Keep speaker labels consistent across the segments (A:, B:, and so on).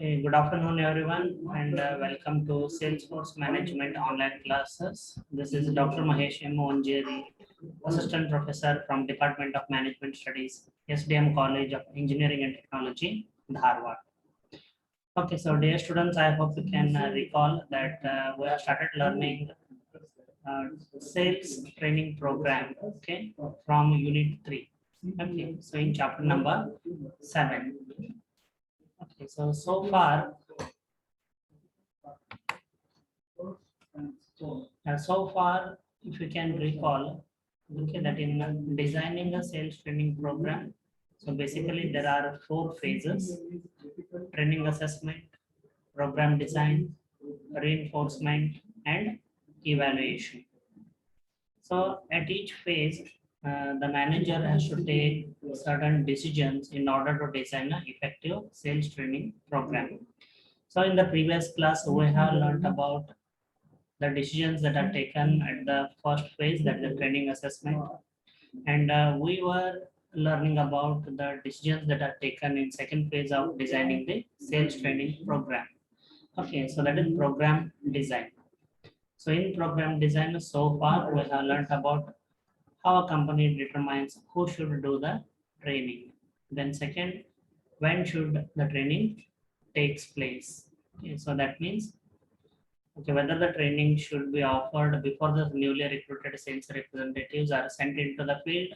A: Okay, good afternoon, everyone, and welcome to Salesforce Management online classes. This is Dr. Mahesh M. Onjeri, Assistant Professor from Department of Management Studies, SDM College of Engineering and Technology, Dharwad. Okay, so dear students, I hope you can recall that we have started learning uh, sales training program, okay, from Unit 3. Okay, so in chapter number 7. Okay, so far if you can recall, okay, that in designing a sales training program, so basically there are 4 phases: training assessment, program design, reinforcement, and evaluation. So at each phase, the manager has to take certain decisions in order to design an effective sales training program. So in the previous class, we have learned about the decisions that are taken at the first phase, that is the training assessment, and we were learning about the decisions that are taken in second phase of designing the sales training program. Okay, so that is program design. So in program design, so far we have learned about how a company determines who should do the training. Then second, when should the training takes place. Okay, so that means, okay, whether the training should be offered before the newly recruited sales representatives are sent into the field,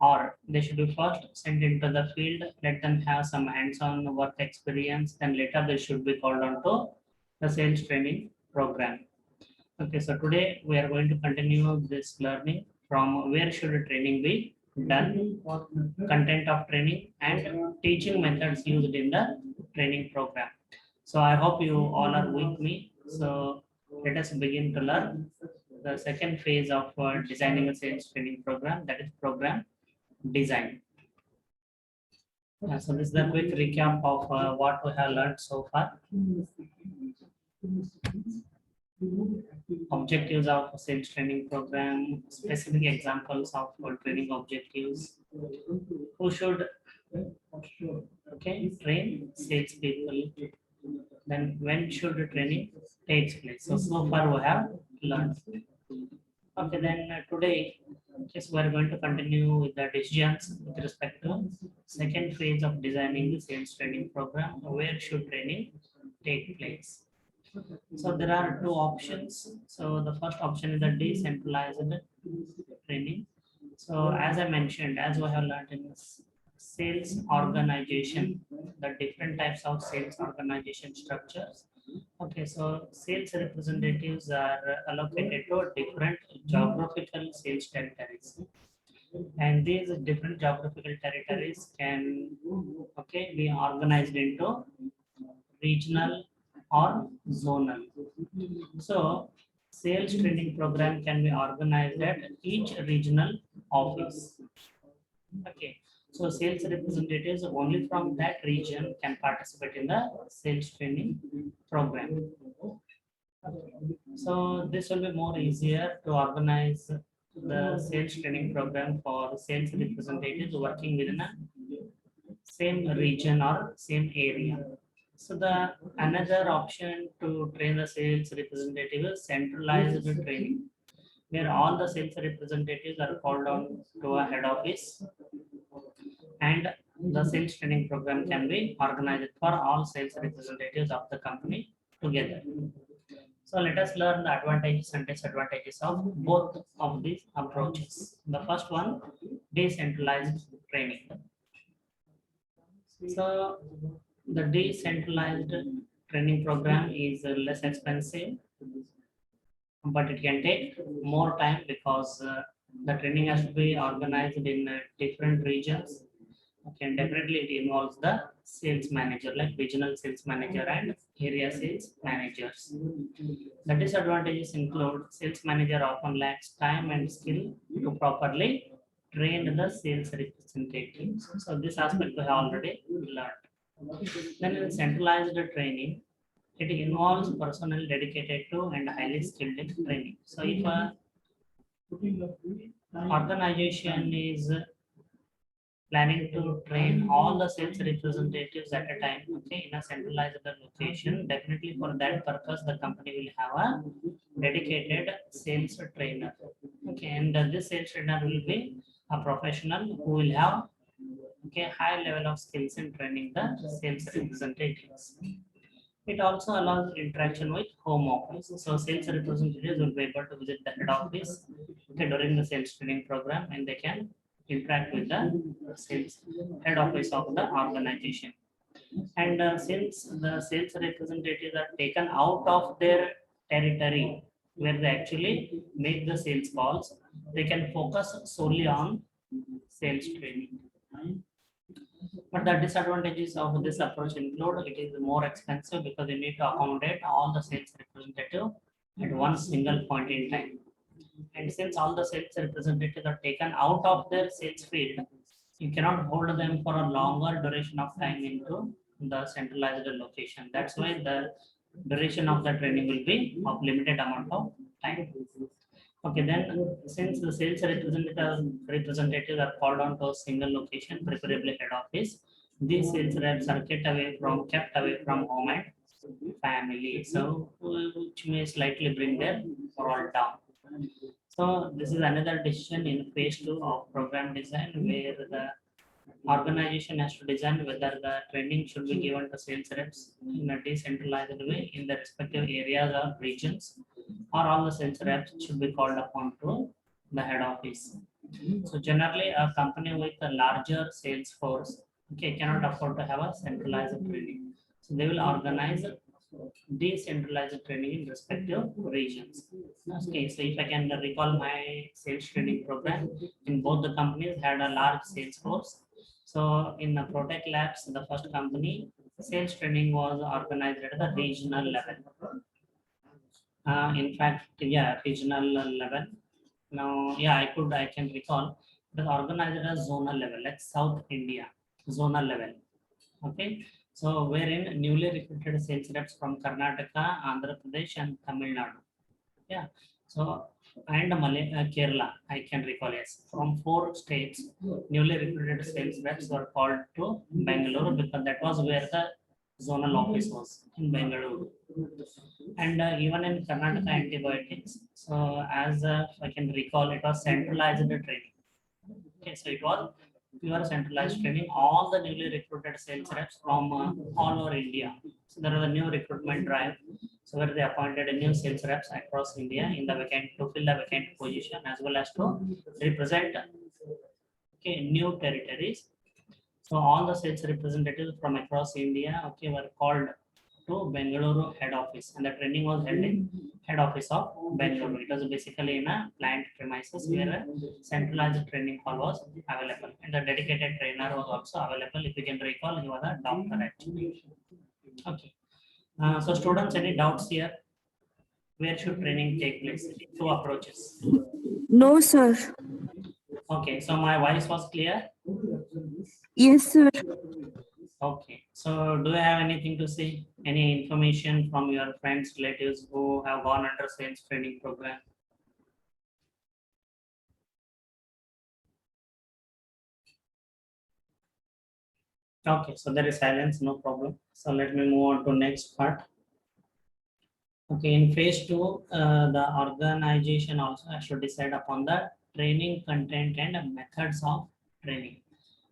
A: or they should be first sent into the field, let them have some hands-on work experience, then later they should be called on to the sales training program. Okay, so today we are going to continue this learning from where should the training be done, content of training, and teaching methods used in the training program. So I hope you all are with me. So let us begin to learn the second phase of designing a sales training program, that is program design. So this is the quick recap of what we have learned so far. Objectives of sales training program, specific examples of training objectives, who should train sales people, then when should the training takes place. So far we have learned. Okay, then today, yes, we are going to continue with the decisions with respect to second phase of designing the sales training program. Where should training take place? So there are 2 options. So the first option is the decentralized training. So as I mentioned, as we have learned in sales organization, the different types of sales organization structures. Okay, so sales representatives are allocated to different geographical sales territories, and these different geographical territories can, okay, be organized into regional or zonal. So sales training program can be organized at each regional office. Okay, so sales representatives only from that region can participate in the sales training program. So this will be more easier to organize the sales training program for sales representatives working within a same region or same area. So the another option to train the sales representative is centralized training, where all the sales representatives are called on to a head office, and the sales training program can be organized for all sales representatives of the company together. So let us learn the advantages and disadvantages of both of these approaches. The first one, decentralized training. So the decentralized training program is less expensive, but it can take more time because the training has to be organized in different regions. Okay, and definitely it involves the sales manager, like regional sales manager and area sales managers. The disadvantages include sales manager often lacks time and skill to properly train the sales representatives. So this aspect we have already learned. Then in centralized training, it involves personnel dedicated to and highly skilled in training. So if a organization is planning to train all the sales representatives at a time, okay, in a centralized location. Definitely for that purpose, the company will have a dedicated sales trainer. Okay, and this sales trainer will be a professional who will have, okay, high level of skills in training the sales representatives. It also allows interaction with home office. So sales representatives will be able to visit the head office, okay, during the sales training program, and they can interact with the sales head office of the organization. And since the sales representatives are taken out of their territory where they actually make the sales calls, they can focus solely on sales training. But the disadvantages of this approach include it is more expensive because you need to accommodate all the sales representative at one single point in time. And since all the sales representatives are taken out of their sales field, you cannot hold them for a longer duration of time into the centralized location. That's why the duration of the training will be of limited amount of time. Okay, then since the sales representatives are called on to a single location, preferably head office, these sales reps are kept away from home and family. So which may slightly bring their role down. So this is another decision in phase 2 of program design where the organization has to design whether the training should be given to sales reps in a decentralized way in the respective areas or regions, or all the sales reps should be called upon to the head office. So generally, a company with a larger sales force, okay, cannot afford to have a centralized training. So they will organize decentralized training in respective regions. Okay, so if I can recall my sales training program, in both the companies had a large sales force. So in the Protect Labs, the first company, sales training was organized at the regional level. In fact, yeah, regional level. Now, yeah, I can recall it was organized at a zonal level, like South India, zonal level. Okay, so wherein newly recruited sales reps from Karnataka, Andhra Pradesh, and Tamil Nadu. Yeah, so and Kerala, I can recall, yes, from 4 states, newly recruited sales reps were called to Bangalore because that was where the zonal office was in Bangalore. And even in Karnataka antibiotics, so as I can recall, it was centralized training. Okay, so it was pure centralized training. All the newly recruited sales reps from all over India. So there was a new recruitment drive. So where they appointed a new sales reps across India in the vacant to fill the vacant position as well as to represent, okay, new territories. So all the sales representatives from across India, okay, were called to Bengaluru head office, and the training was held in head office of Bengaluru. It was basically in a plant premises where a centralized training hall was available, and the dedicated trainer was also available. If you can recall, he was a doctor actually. Okay. So students, any doubts here? Where should training take place? 2 approaches.
B: No, sir.
A: Okay, so my voice was clear.
B: Yes, sir.
A: Okay, so do you have anything to say? Any information from your friends, relatives who have gone under sales training program? Okay, so there is silence, no problem. So let me move on to next part. Okay, in phase 2, the organization also has to decide upon the training content and methods of training.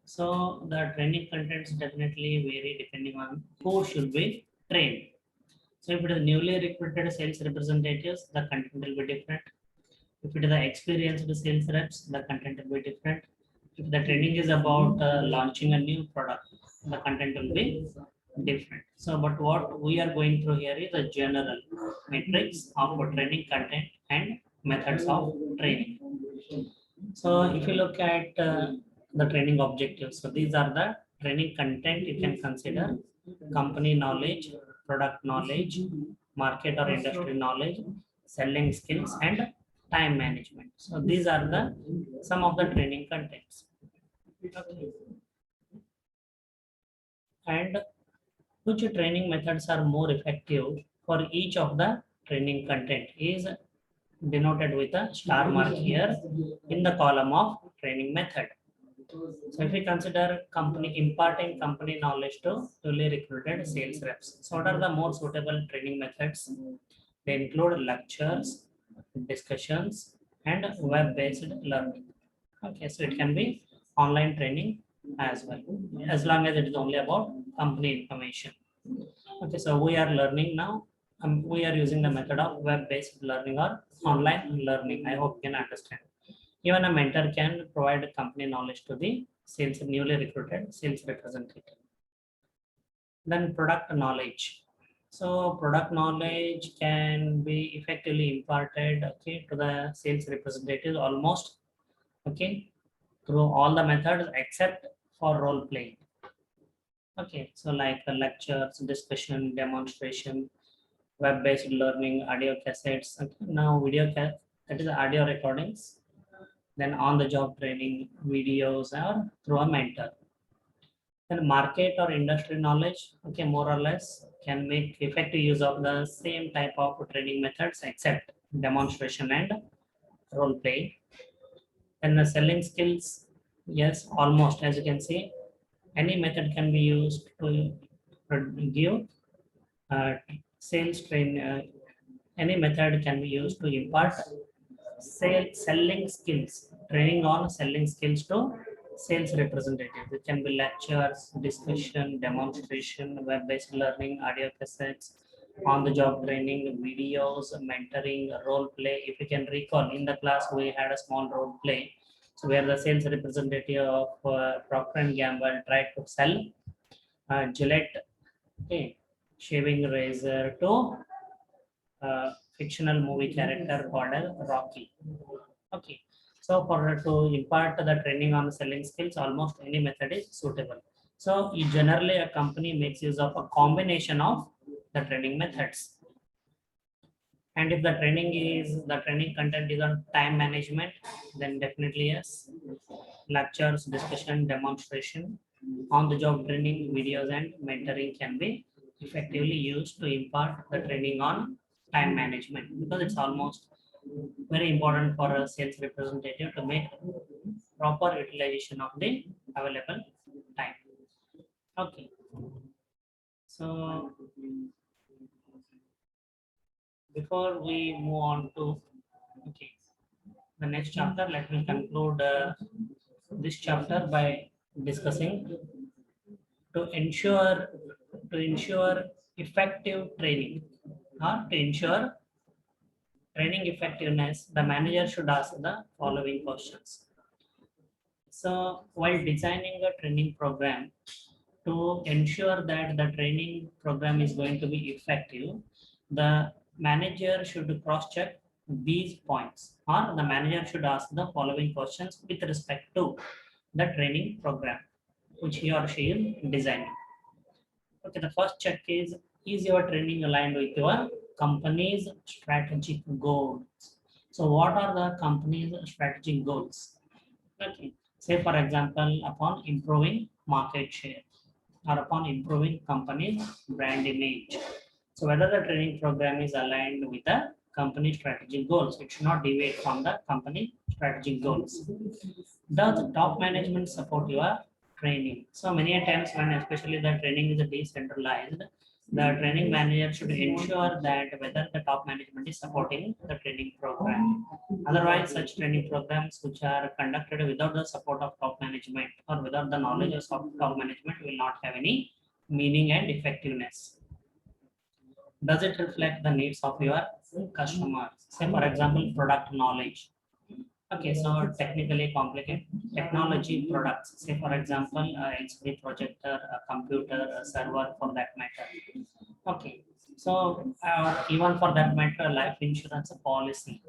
A: So the training contents definitely vary depending on who should be trained. So if it is newly recruited sales representatives, the content will be different. If it is the experienced sales reps, the content will be different. If the training is about launching a new product, the content will be different. So, but what we are going through here is a general metrics of training content and methods of training. So, if you look at the training objectives, so these are the training content you can consider: company knowledge, product knowledge, market or industry knowledge, selling skills, and time management. So these are the some of the training contents. Okay. And which training methods are more effective for each of the training content is denoted with a star mark here in the column of training method. So if we consider company imparting company knowledge to newly recruited sales reps, so what are the more suitable training methods? They include lectures, discussions, and web-based learning. Okay, so it can be online training as well, as long as it is only about company information. Okay, so we are learning now. We are using the method of web-based learning or online learning. I hope you can understand. Even a mentor can provide company knowledge to the sales newly recruited sales representative. Then product knowledge. So product knowledge can be effectively imparted, okay, to the sales representative almost, okay, through all the methods except for role playing. Okay, so like lectures, discussion, demonstration, web-based learning, audio cassettes. Okay, now that is audio recordings. Then on-the-job training, videos, or through a mentor. Then market or industry knowledge, okay, more or less can make effective use of the same type of training methods except demonstration and role play. Then the selling skills, yes, almost as you can see, any method can be used to give uh, sales train. Any method can be used to impart selling skills, training on selling skills to sales representatives. It can be lectures, discussion, demonstration, web-based learning, audio cassettes, on-the-job training, videos, mentoring, role play. If you can recall, in the class we had a small role play. So where the sales representative of Procter and Gamble tried to sell Gillette, okay, shaving razor to fictional movie character called as Rocky. Okay, so for to impart the training on selling skills, almost any method is suitable. So generally a company makes use of a combination of the training methods. And if the training content is on time management, then definitely yes. Lectures, discussion, demonstration, on the job training, videos, and mentoring can be effectively used to impart the training on time management, because it's almost very important for a sales representative to make proper utilization of the available time. Okay. So before we move on to okay, the next chapter, let me conclude this chapter by discussing to ensure effective training or to ensure training effectiveness, the manager should ask the following questions. So while designing a training program, to ensure that the training program is going to be effective, the manager should cross-check these points, or the manager should ask the following questions with respect to the training program which he or she is designing. Okay, the first check is your training aligned with your company's strategic goals? So what are the company's strategic goals? Okay, say for example, upon improving market share or upon improving company's brand image. So whether the training program is aligned with the company strategic goals, it should not deviate from the company strategic goals. Does the top management support your training? So many a times when especially the training is decentralized, the training manager should ensure that whether the top management is supporting the training program. Otherwise, such training programs which are conducted without the support of top management or without the knowledge of top management will not have any meaning and effectiveness. Does it reflect the needs of your customers? Say for example, product knowledge. Okay, so technically complicated technology products. Say for example, LCD projector, a computer, a server for that matter. Okay, so even for that matter, life insurance policy.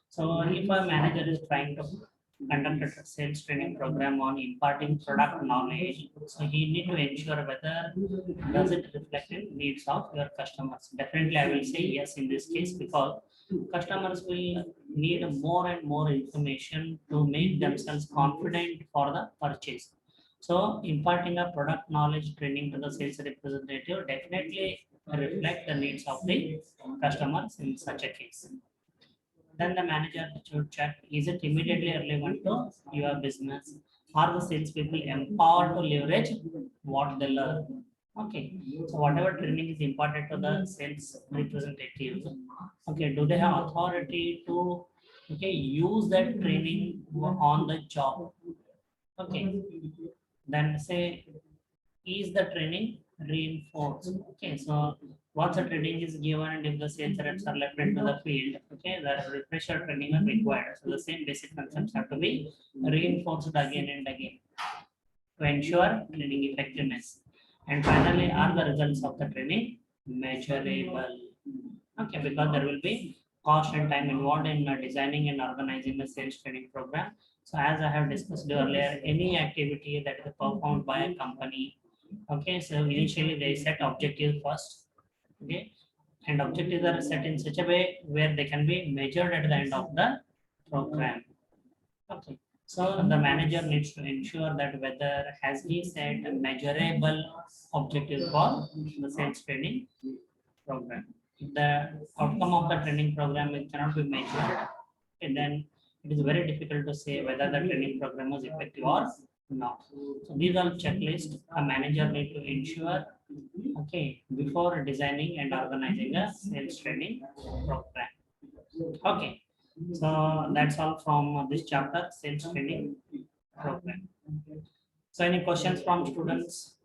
A: So if a manager is trying to conduct a sales training program on imparting product knowledge, so he need to ensure whether does it reflect the needs of your customers. Definitely, I will say yes in this case, because customers will need more and more information to make themselves confident for the purchase. So imparting a product knowledge training to the sales representative definitely reflect the needs of the customers in such a case. Then the manager should check, is it immediately relevant to your business? are the salespeople empowered to leverage what they learn? Okay, so whatever training is imparted to the sales representatives, okay, do they have authority to, okay, use that training on the job? Okay, then say, is the training reinforced? Okay, so once the training is given and if the sales reps are left into the field, okay, the refresher training are required. So the same basic concepts have to be reinforced again and again to ensure training effectiveness. And finally, are the results of the training measurable? Okay, because there will be cost and time involved in designing and organizing the sales training program. So as I have discussed earlier, any activity that is performed by a company, okay, so initially they set objectives first, okay, and objectives are set in such a way where they can be measured at the end of the program. Okay, so the manager needs to ensure that whether has he set a measurable objective for the sales training program. If the outcome of the training program it cannot be measured, and then it is very difficult to say whether the training program was effective or not. So these are checklists a manager need to ensure, okay, before designing and organizing a sales training program. Okay, so that's all from this chapter, sales training program. So any questions from students?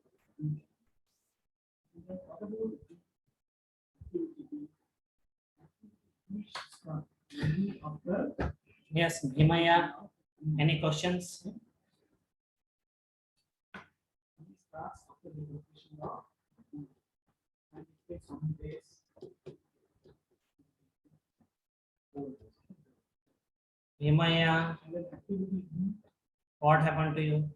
A: Yes, Bhimaya, any questions? Bhimaya, what happened to you?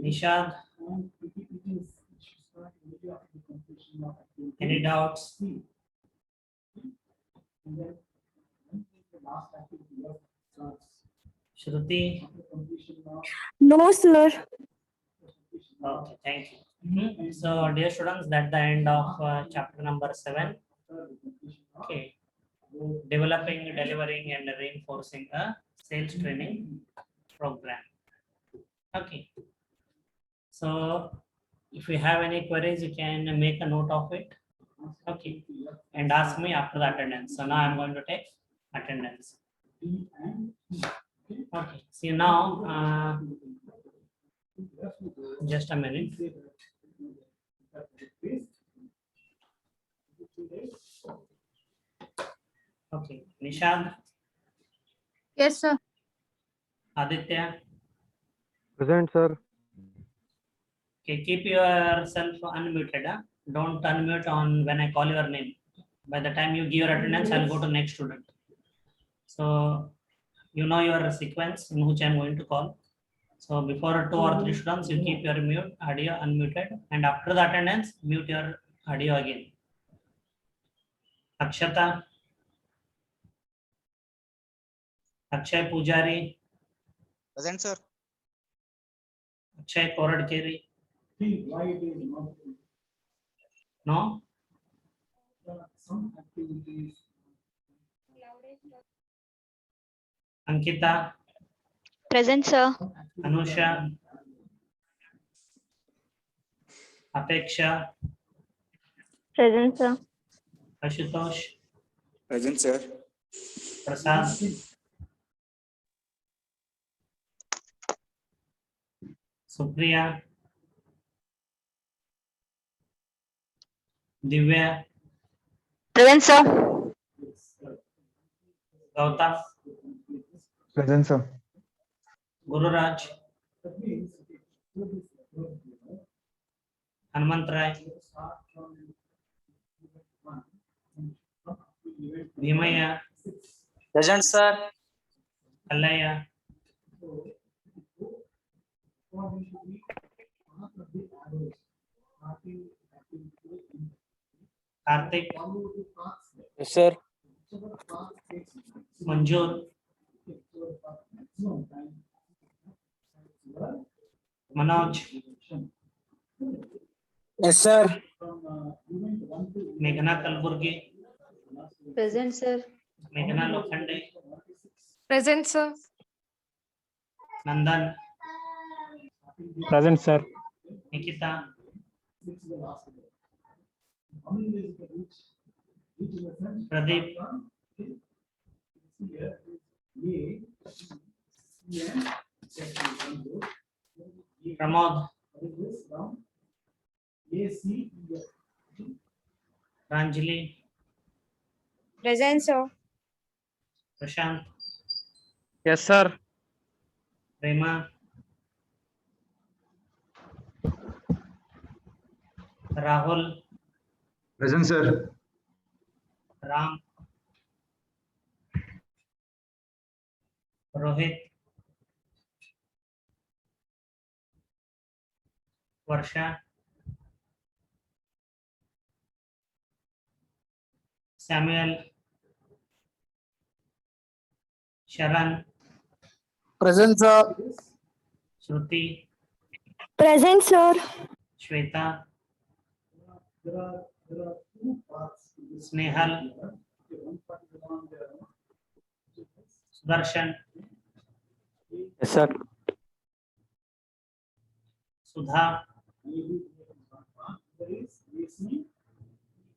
A: Nishad, any doubts? Shruti?
B: No, sir.
A: Okay, thank you. So, dear students, that's the end of chapter number 7. Okay, developing, delivering, and reinforcing a sales training program. Okay, so if you have any queries, you can make a note of it. Okay, and ask me after the attendance. So now I'm going to take attendance. Okay, see now, just a minute. Okay, Nishad,
C: Yes, sir.
A: Aditya,
D: Present, sir.
A: okay, keep yourself unmuted. Don't unmute on when I call your name. By the time you give your attendance, I'll go to next student. So you know your sequence in which I'm going to call. So before 2 or 3 students, you keep your mute audio unmuted, and after the attendance, mute your audio again. Akshata, Akshay Pujari,
E: Present, sir.
A: Akshay Koradkeri. No? Ankita,
C: Present, sir.
A: Anusha, Apeksha,
C: Present, sir.
A: Ashutosh,
E: Present, sir.
A: Prasad, Supriya, Divya,
C: Present, sir.
A: Gautam,
D: Present, sir.
A: Gururaj, Hanmantrai, Bhimaya,
E: Present, sir.
A: Kalaya, Karthik,
E: Yes, sir.
A: Manjur, Manoj,
E: Yes, sir.
A: Meghna Kalburgi,
C: Present, sir.
A: Meghna Lokhande,
F: Present, sir.
A: Nandan,
D: Present, sir.
A: Nikita, Pradeep, Pramod, Ranjali,
B: Present, sir.
A: Prashant,
D: Yes, sir.
A: Rema, Rahul,
D: Present, sir.
A: Ram, Rohit, Varsha, Samuel, Sharan,
E: Present, sir.
A: Shruti,
B: Present, sir.
A: Shweta, Snehal, Sudarshan,
D: Yes, sir.
A: Sudha,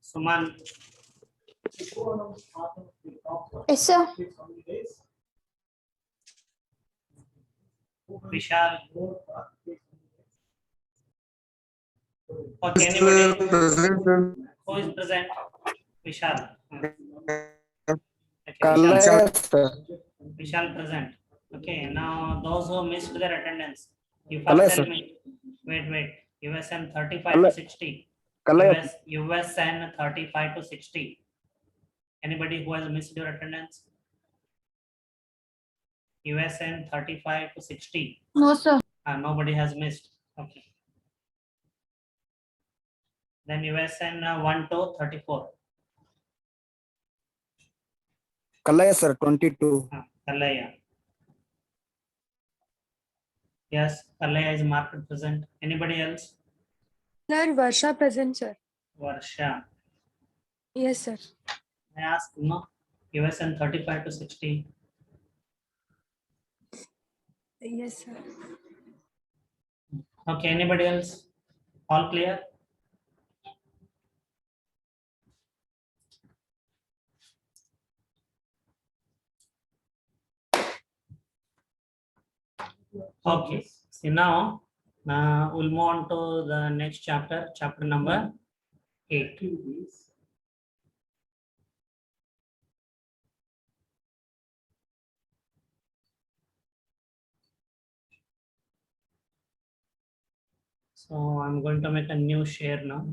A: Suman,
B: Yes, sir.
A: Vishal. Okay, anybody
E: Present, sir.
A: who is present? Vishal. Okay,
E: Kallaya, sir.
A: Vishal present. Okay, now those who missed their attendance, you
E: Kallaya,
A: first tell
E: sir.
A: me. Wait. USN 35 to 60.
E: Kallaya.
A: USN 35 to 60. Anybody who has missed your attendance? USN 35 to 60.
B: No, sir.
A: Nobody has missed. Okay. Then USN 1 to 34.
E: Kallaya, sir. 22.
A: Kallaya. Yes, Kallaya is marked present. Anybody else?
B: Sir, Varsha present, sir.
A: Varsha.
B: Yes, sir.
A: I asked, no. USN 35 to 60.
B: Yes, sir.
A: Okay, anybody else? All clear? Okay, so now we'll move on to the next chapter, chapter number 8. So I'm going to make a new share now.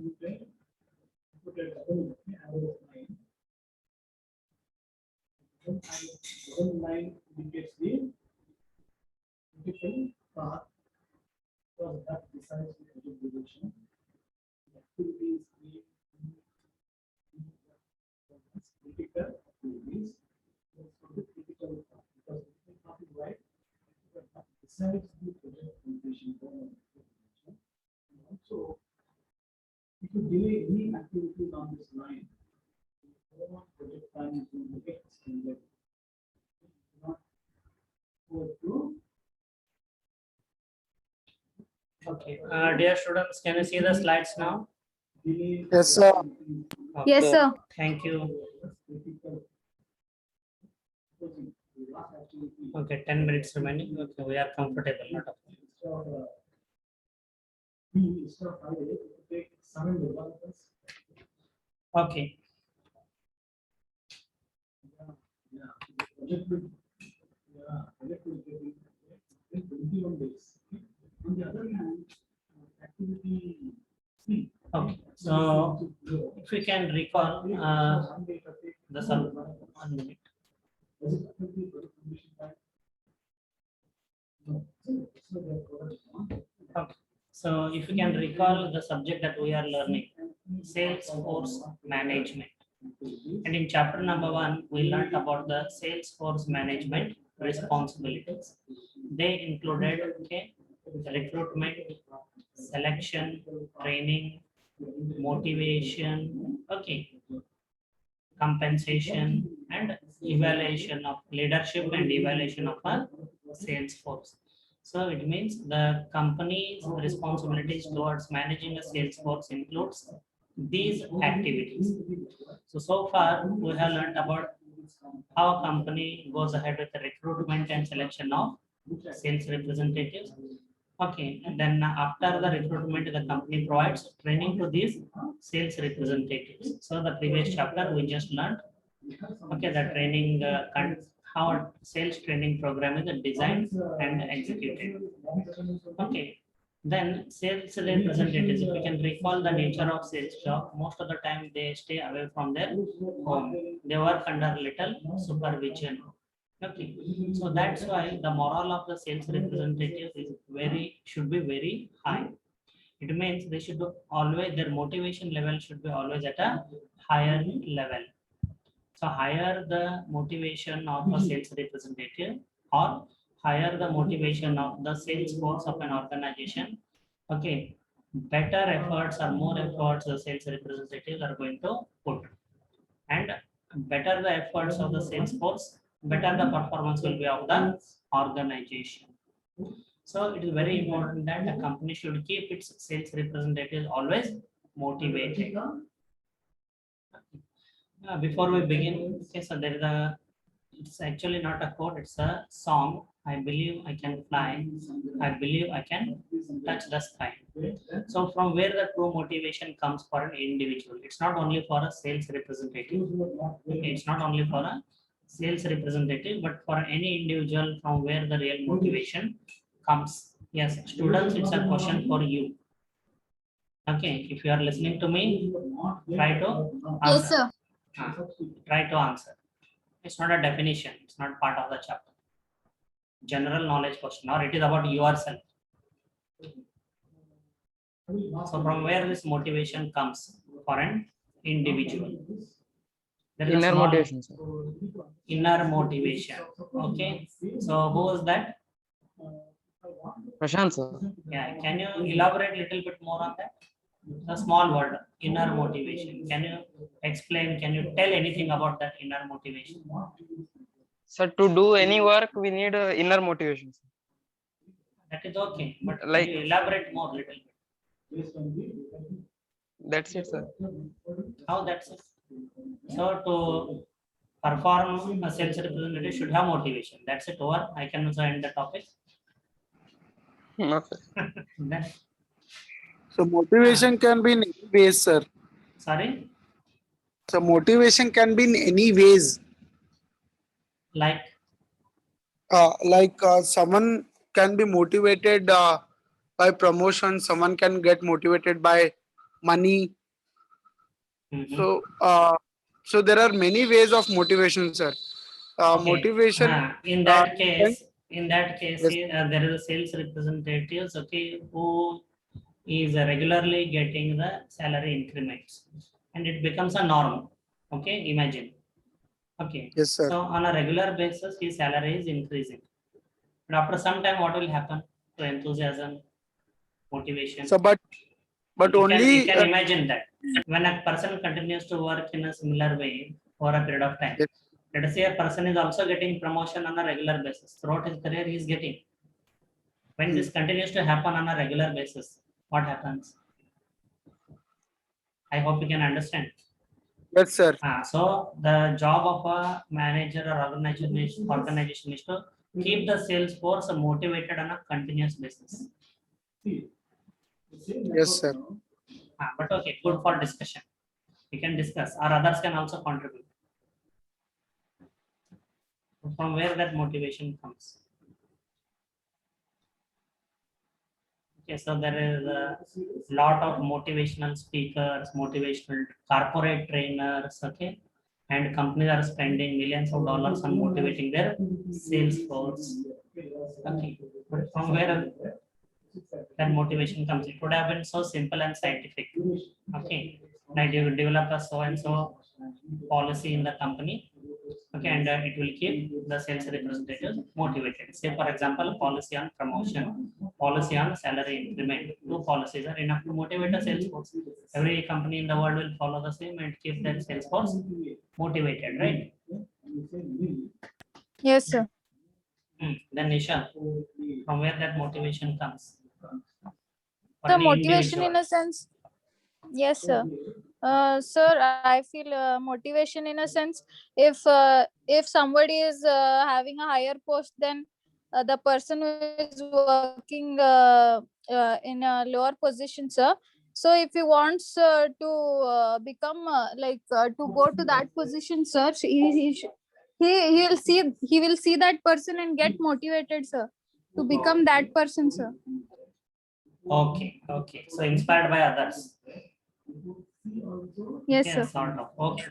A: Okay, dear students, can you see the slides now?
E: Yes, sir.
C: Yes, sir.
A: Thank you. Okay, 10 minutes remaining. Okay, we are comfortable. Not a okay. Okay, so if we can recall the sub 1 minute. Okay. So if you can recall the subject that we are learning, sales force management. And in chapter number 1, we learned about the sales force management responsibilities. They included recruitment, selection, training, motivation, compensation, and evaluation of leadership and evaluation of a sales force. So it means the company's responsibilities towards managing a sales force includes these activities. So far we have learned about how a company goes ahead with the recruitment and selection of sales representatives. Okay, and then after the recruitment, the company provides training to these sales representatives. So the previous chapter we just learned, okay, the training, how a sales training program is designed and executed. Okay, then sales representatives, if you can recall the nature of sales job, most of the time they stay away from their home. They work under little supervision. Okay, so that's why the morale of the sales representative should be very high. It means they should always, their motivation level should be always at a higher level. So higher the motivation of a sales representative, or higher the motivation of the sales force of an organization, okay, better efforts or more efforts the sales representatives are going to put. And better the efforts of the sales force, better the performance will be of the organization. So it is very important that the company should keep its sales representatives always motivated. Before we begin, okay, so there is it's actually not a quote, it's a song. I believe I can fly. I believe I can touch the sky. So from where the true motivation comes for an individual, it's not only for a sales representative. Okay, it's not only for a sales representative, but for any individual, from where the real motivation comes. Yes, students, it's a question for you. Okay, if you are listening to me, try to answer. Try to answer. It's not a definition, it's not part of the chapter. General knowledge question, or it is about yourself. So from where this motivation comes for an individual? There is a
D: Inner
A: small
D: motivation, sir.
A: inner motivation. Okay, so who is that?
D: Prashant, sir.
A: Yeah, can you elaborate a little bit more on that? A small word, inner motivation. Can you explain? Can you tell anything about that inner motivation?
D: Sir, to do any work, we need inner motivation, sir.
A: That is okay, but
D: Like-
A: can you elaborate more little bit?
D: That's it, sir.
A: How that's it? So to perform a sales representative should have motivation. That's it. Over. I can also end the topic.
D: Okay.
A: Then,
E: So motivation can be in any ways, sir.
A: sorry,
E: So motivation can be in any ways.
A: like
E: Someone can be motivated by promotion. Someone can get motivated by money.
A: mhm.
E: So there are many ways of motivation, sir.
A: Okay.
E: Motivation.
A: In that case,
E: Yes.
A: there is a sales representatives, okay, who is regularly getting the salary increments, and it becomes a norm. Okay, imagine. Okay.
E: Yes, sir.
A: So on a regular basis, his salary is increasing. But after some time, what will happen to enthusiasm, motivation?
E: So, but
A: You can imagine that when a person continues to work in a similar way for a period of time,
E: Yes.
A: let us say a person is also getting promotion on a regular basis. Throughout his career, he is getting. When this continues to happen on a regular basis, what happens? I hope you can understand.
E: yes, sir.
A: So the job of a manager or organization is to keep the sales force motivated on a continuous basis.
E: Yes, sir.
A: But okay, good for discussion. We can discuss, or others can also contribute. From where that motivation comes. Okay, so there is a lot of motivational speakers, motivational corporate trainers, okay, and companies are spending millions of dollars on motivating their sales force. Okay, but from where that motivation comes? It would have been so simple and scientific. Okay, like you will develop a so and so policy in the company. Okay, and it will keep the sales representatives motivated. Say, for example, policy on promotion, policy on salary increment. Two policies are enough to motivate a sales force. Every company in the world will follow the same and keep their sales force motivated, right?
C: Yes, sir.
A: Then Nisha, from where that motivation comes? For
F: The
A: any
F: motivation in
A: individual.
F: a sense, yes, sir. Sir, I feel motivation in a sense, if somebody is having a higher post than the person who is working in a lower position, sir. So if he wants to become to go to that position, sir, he will see that person and get motivated, sir, to become that person, sir.
A: Okay, okay. So inspired by others.
F: Yes,
A: Yeah,
F: sir.
A: sort of. Okay.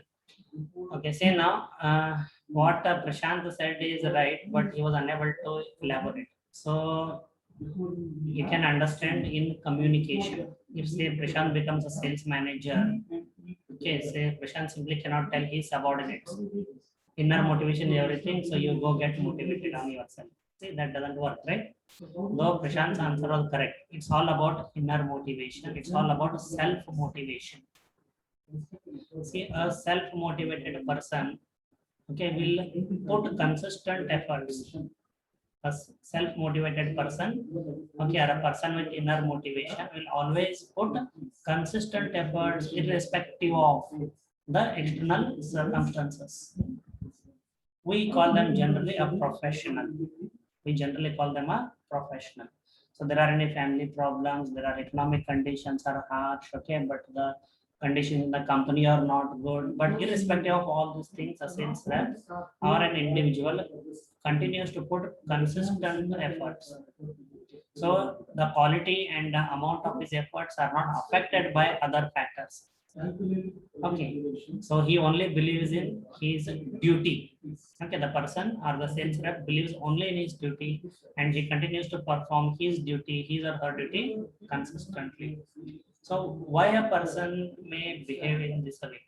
A: Okay, say now, what Prashant said is right, but he was unable to elaborate. So you can understand in communication. If say Prashant becomes a sales manager, okay, say Prashant simply cannot tell his subordinates. Inner motivation is everything, so you go get motivated on yourself. See, that doesn't work, right? Though Prashant's answer was correct, it's all about inner motivation. It's all about self-motivation. See, a self-motivated person, okay, will put consistent efforts. A self-motivated person, okay, or a person with inner motivation will always put consistent efforts irrespective of the external circumstances. We call them generally a professional. We generally call them a professional. So there are any family problems, there are economic conditions are harsh, okay, but the conditions in the company are not good. But irrespective of all these things, a sales rep or an individual continues to put consistent efforts. So the quality and the amount of his efforts are not affected by other factors. Okay, so he only believes in his duty. Okay, the person or the sales rep believes only in his duty and he continues to perform his duty, his or her duty consistently. So why a person may behave in this way?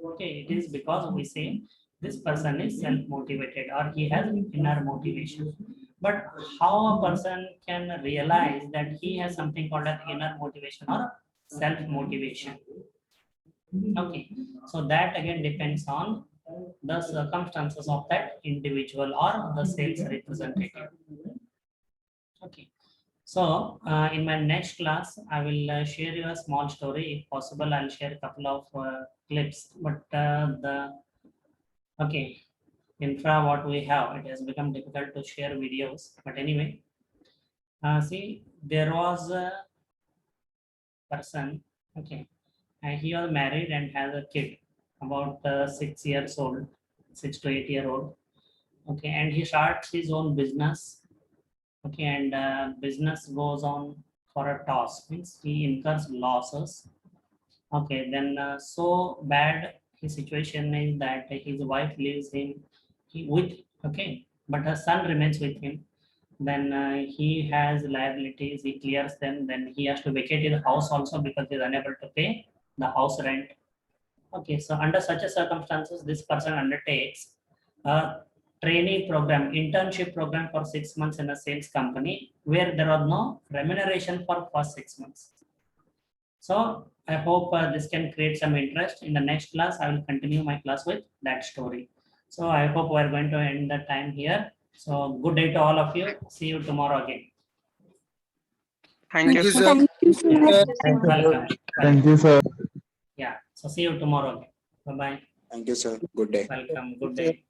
A: Okay, it is because we say this person is self-motivated or he has inner motivation. But how a person can realize that he has something called as inner motivation or self-motivation? Okay, so that again depends on the circumstances of that individual or the sales representative. Okay, so in my next class, I will share you a small story. If possible, I'll share a couple of clips. But okay, infra what we have, it has become difficult to share videos. But anyway, see, there was a person. Okay, and he was married and has a kid about 6 years old, 6 to 8 year old. Okay, and he starts his own business. Okay, and business goes on for a toss, means he incurs losses. Okay, then so bad his situation is that his wife leaves him with, okay, but her son remains with him. Then he has liabilities, he clears them, then he has to vacate his house also because he's unable to pay the house rent. Okay, so under such a circumstances, this person undertakes a trainee program, internship program for 6 months in a sales company where there was no remuneration for first 6 months. So I hope this can create some interest. In the next class, I will continue my class with that story. So I hope we are going to end the time here. So good day to all of you. See you tomorrow again.
D: Thank you,
E: you,
D: sir.
E: sir.
B: Thank you, sir.
A: Welcome.
G: Thank you, sir.
A: Yeah. So see you tomorrow again. Bye bye.
H: Thank you, sir. Good day.
A: Welcome. Good day.